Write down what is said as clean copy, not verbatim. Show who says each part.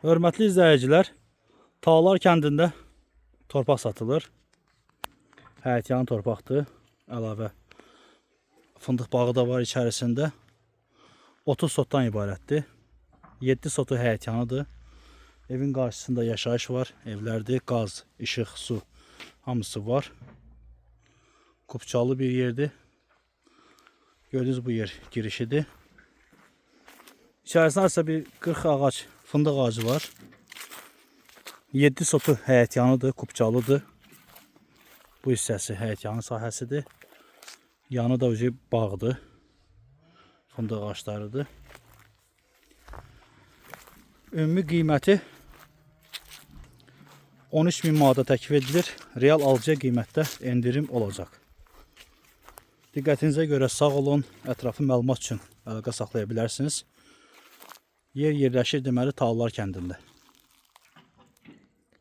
Speaker 1: Hörmətli izləyicilər, Tağlar kəndində torpaq satılır. Həyətyanı torpaqdır. Əlavə fındıq bağı da var içərisində. 30 sotdan ibarətdir. 7 sotu həyətyanıdır. Evin qarşısında yaşayış var, evlərdir, qaz, işıq, su hamısı var. Kupçalı bir yerdir. Gördüğünüz bu yer girişidir. İçərisində isə bir 40 ağac, fındıq ağacı var. 7 sotu həyətyanıdır, kupçalıdır. Bu hissəsi həyətyanı sahəsidir. Yanı da ucu bağdır. Fındıq ağaçlarıdır. Ümumi qiyməti 13.000 manata təklif edilir. Real alıcıya qiymətdə endirim olacaq. Diqqətinizə görə sağ olun. Ətrafı məlumat üçün əlaqə saxlaya bilərsiniz. Yer yerləşir deməli Tağlar kəndində.